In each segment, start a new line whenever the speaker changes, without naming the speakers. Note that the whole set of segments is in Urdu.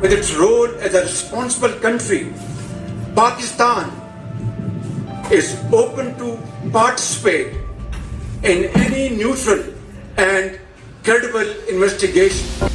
With its role as a responsible country, Pakistan is open to participate in any neutral and credible investigation.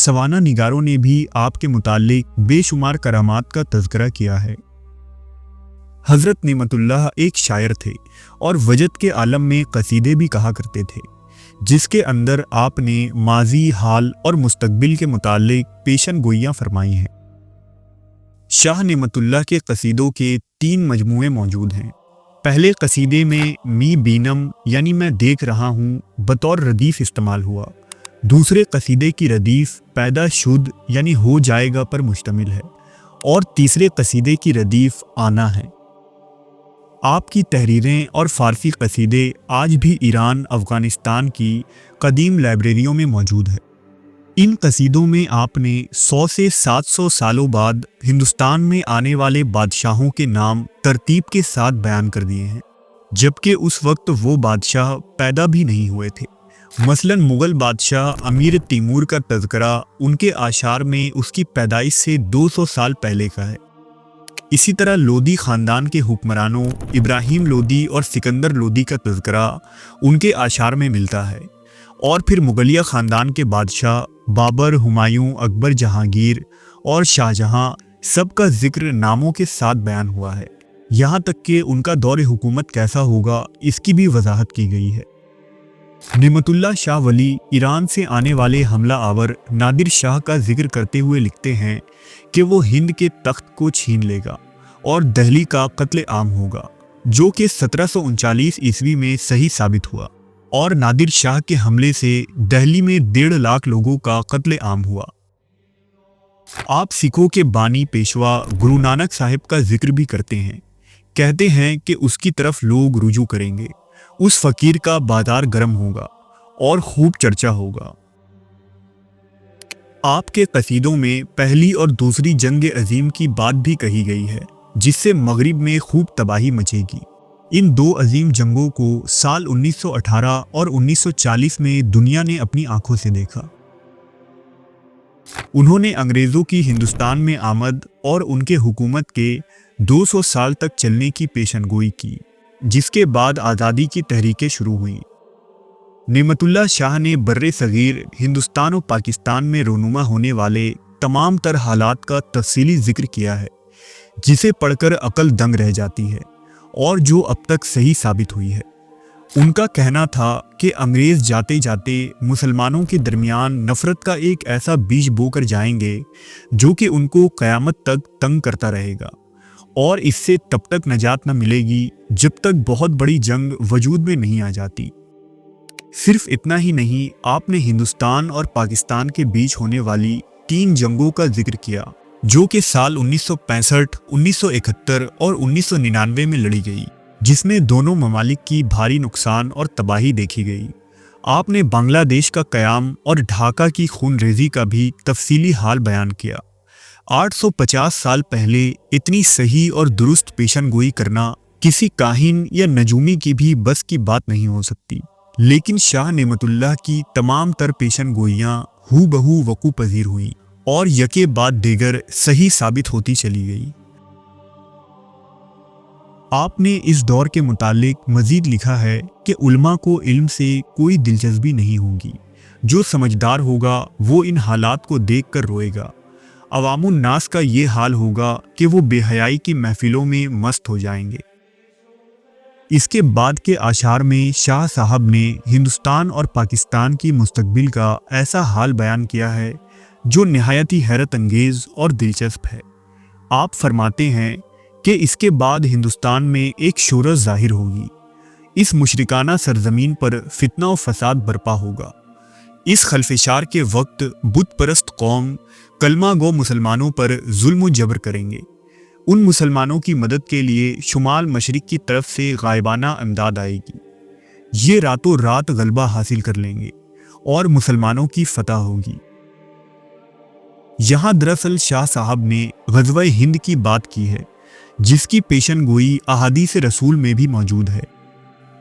Sawana نگاروں نے بھی آپ کے متعلق بے شمار کرامات کا تذکرہ کیا ہے۔ حضرت نعمت اللہ ایک شاعر تھے اور وجد کے عالم میں قصیدے بھی کہا کرتے تھے، جس کے اندر آپ نے ماضی، حال اور مستقبل کے متعلق پیشن گوئیاں فرمائی ہیں۔ شاہ نعمت اللہ کے قصیدوں کے 3 مجموعے موجود ہیں۔ پہلے قصیدے میں می بینم یعنی میں دیکھ رہا ہوں بطور ردیف استعمال ہوا۔ دوسرے قصیدے کی ردیف پیدا شد یعنی ہو جائے گا پر مشتمل ہے، اور تیسرے قصیدے کی ردیف آنا ہے۔ آپ کی تحریریں اور فارسی قصیدے آج بھی ایران، افغانستان کی قدیم لائبریریوں میں موجود ہے۔ ان قصیدوں میں آپ نے 100 سے 700 سالوں بعد ہندوستان میں آنے والے بادشاہوں کے نام ترتیب کے ساتھ بیان کر دیے ہیں، جبکہ اس وقت وہ بادشاہ پیدا بھی نہیں ہوئے تھے۔ مثلاً مغل بادشاہ امیر تیمور کا تذکرہ ان کے اشعار میں اس کی پیدائش سے 200 سال پہلے کا ہے۔ اسی طرح لودھی خاندان کے حکمرانوں ابراہیم لودھی اور سکندر لودھی کا تذکرہ ان کے اشعار میں ملتا ہے، اور پھر مغلیہ خاندان کے بادشاہ بابر، ہمایوں، اکبر، جہانگیر اور شاہجہاں سب کا ذکر ناموں کے ساتھ بیان ہوا ہے۔ یہاں تک کہ ان کا دور حکومت کیسا ہوگا اس کی بھی وضاحت کی گئی ہے۔ نعمت اللہ شاہ ولی ایران سے آنے والے حملہ آور نادر شاہ کا ذکر کرتے ہوئے لکھتے ہیں کہ وہ ہند کے تخت کو چھین لے گا اور دہلی کا قتل عام ہوگا، جو کہ 1739 عیسوی میں صحیح ثابت ہوا، اور نادر شاہ کے حملے سے دہلی میں 1.5 لاکھ لوگوں کا قتل عام ہوا۔ آپ سکھوں کے بانی پیشوا گرو نانک صاحب کا ذکر بھی کرتے ہیں، کہتے ہیں کہ اس کی طرف لوگ رجوع کریں گے، اس فقیر کا بازار گرم ہوگا اور خوب چرچا ہوگا۔ آپ کے قصیدوں میں پہلی اور دوسری جنگ عظیم کی بات بھی کہی گئی ہے، جس سے مغرب میں خوب تباہی مچے گی۔ ان 2 عظیم جنگوں کو سال 1918 اور 1940 میں دنیا نے اپنی آنکھوں سے دیکھا۔ انہوں نے انگریزوں کی ہندوستان میں آمد اور ان کے حکومت کے 200 سال تک چلنے کی پیشن گوئی کی، جس کے بعد آزادی کی تحریکیں شروع ہوئیں۔ نعمت اللہ شاہ نے بر صغیر ہندوستان و پاکستان میں رونما ہونے والے تمام تر حالات کا تفصیلی ذکر کیا ہے، جسے پڑھ کر عقل دنگ رہ جاتی ہے اور جو اب تک صحیح ثابت ہوئی ہے۔ ان کا کہنا تھا کہ انگریز جاتے جاتے مسلمانوں کے درمیان نفرت کا ایک ایسا بیج بو کر جائیں گے جو کہ ان کو قیامت تک تنگ کرتا رہے گا، اور اس سے تب تک نجات نہ ملے گی جب تک بہت بڑی جنگ وجود میں نہیں آ جاتی۔ صرف اتنا ہی نہیں، آپ نے ہندوستان اور پاکستان کے بیچ ہونے والی 3 جنگوں کا ذکر کیا، جو کہ سال 1965، 1971 اور 1999 میں لڑی گئی، جس میں دونوں ممالک کی بھاری نقصان اور تباہی دیکھی گئی۔ آپ نے بنگلہ دیش کا قیام اور ڈھاکہ کی خون ریزی کا بھی تفصیلی حال بیان کیا۔ 850 سال پہلے اتنی صحیح اور درست پیشن گوئی کرنا کسی کاہن یا نجومی کی بھی بس کی بات نہیں ہو سکتی، لیکن شاہ نعمت اللہ کی تمام تر پیشن گوئیاں ہو بہو وقوع پذیر ہوئیں اور یکے بعد دیگر صحیح ثابت ہوتی چلی گئی۔ آپ نے اس دور کے متعلق مزید لکھا ہے کہ علماء کو علم سے کوئی دلچسپی نہیں ہوگی، جو سمجھدار ہوگا وہ ان حالات کو دیکھ کر روئے گا۔ عوام الناس کا یہ حال ہوگا کہ وہ بے حیائی کی محفلوں میں مست ہو جائیں گے۔ اس کے بعد کے اشعار میں شاہ صاحب نے ہندوستان اور پاکستان کی مستقبل کا ایسا حال بیان کیا ہے جو نہایت ہی حیرت انگیز اور دلچسپ ہے۔ آپ فرماتے ہیں کہ اس کے بعد ہندوستان میں ایک شورش ظاہر ہوگی، اس مشرکانہ سرزمین پر فتنہ و فساد برپا ہوگا۔ اس خلفشار کے وقت بت پرست قوم کلمہ گو مسلمانوں پر ظلم و جبر کریں گے۔ ان مسلمانوں کی مدد کے لیے شمال مشرق کی طرف سے غائبانہ امداد آئے گی۔ یہ راتوں رات غلبہ حاصل کر لیں گے اور مسلمانوں کی فتح ہوگی۔ یہاں دراصل شاہ صاحب نے غزوہ ہند کی بات کی ہے، جس کی پیشن گوئی احادیث رسول میں بھی موجود ہے۔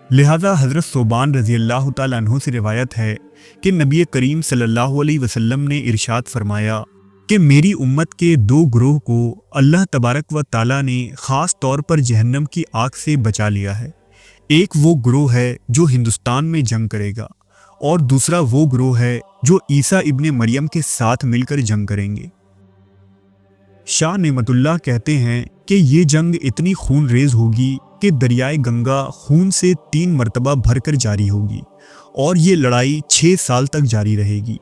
لہذا حضرت ثوبان رضی اللہ تعالیٰ عنہ سے روایت ہے کہ نبی کریم صلی اللہ علیہ وسلم نے ارشاد فرمایا کہ میری امت کے 2 گروہ کو اللہ تبارک و تعالیٰ نے خاص طور پر جہنم کی آگ سے بچا لیا ہے۔ ایک وہ گروہ ہے جو ہندوستان میں جنگ کرے گا، اور دوسرا وہ گروہ ہے جو عیسیٰ ابن مریم کے ساتھ مل کر جنگ کریں گے۔ شاہ نعمت اللہ کہتے ہیں کہ یہ جنگ اتنی خون ریز ہوگی کہ دریائے گنگا خون سے 3 مرتبہ بھر کر جاری ہوگی اور یہ لڑائی 6 سال تک جاری رہے گی۔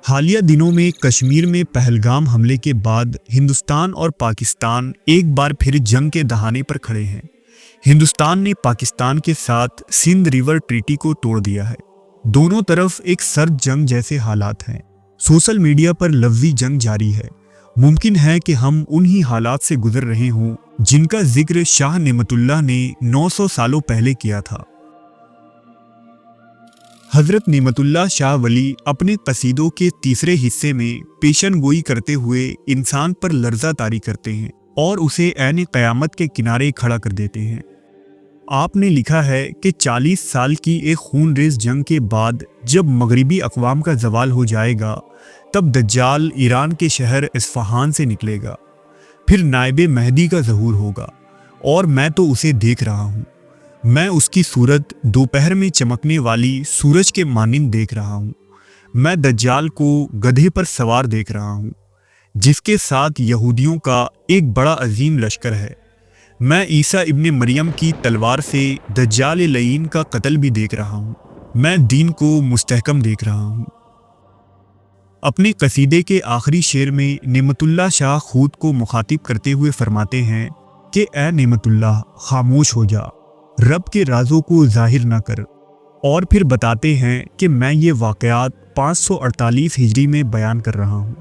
حالیہ دنوں میں کشمیر میں پہلگام حملے کے بعد ہندوستان اور پاکستان ایک بار پھر جنگ کے دہانے پر کھڑے ہیں۔ ہندوستان نے پاکستان کے ساتھ سندھ ریور ٹریٹی کو توڑ دیا ہے۔ دونوں طرف ایک سرد جنگ جیسے حالات ہیں۔ سوشل میڈیا پر لفظی جنگ جاری ہے۔ ممکن ہے کہ ہم انہی حالات سے گزر رہے ہوں جن کا ذکر شاہ نعمت اللہ نے 900 سالوں پہلے کیا تھا۔ حضرت نعمت اللہ شاہ ولی اپنے قصیدوں کے تیسرے حصے میں پیشن گوئی کرتے ہوئے انسان پر لرزہ طاری کرتے ہیں اور اسے عین قیامت کے کنارے کھڑا کر دیتے ہیں۔ آپ نے لکھا ہے کہ 40 سال کی ایک خون ریز جنگ کے بعد جب مغربی اقوام کا زوال ہو جائے گا تب دجال ایران کے شہر اصفہان سے نکلے گا، پھر نائب مہدی کا ظہور ہوگا اور میں تو اسے دیکھ رہا ہوں۔ میں اس کی صورت دوپہر میں چمکنے والی سورج کے مانند دیکھ رہا ہوں۔ میں دجال کو گدھے پر سوار دیکھ رہا ہوں جس کے ساتھ یہودیوں کا ایک بڑا عظیم لشکر ہے۔ میں عیسیٰ ابن مریم کی تلوار سے دجال لعین کا قتل بھی دیکھ رہا ہوں۔ میں دین کو مستحکم دیکھ رہا ہوں۔ اپنے قصیدے کے آخری شعر میں نعمت اللہ شاہ خود کو مخاطب کرتے ہوئے فرماتے ہیں کہ اے نعمت اللہ خاموش ہو جا، رب کے رازوں کو ظاہر نہ کر، اور پھر بتاتے ہیں کہ میں یہ واقعات 548 ہجری میں بیان کر رہا ہوں۔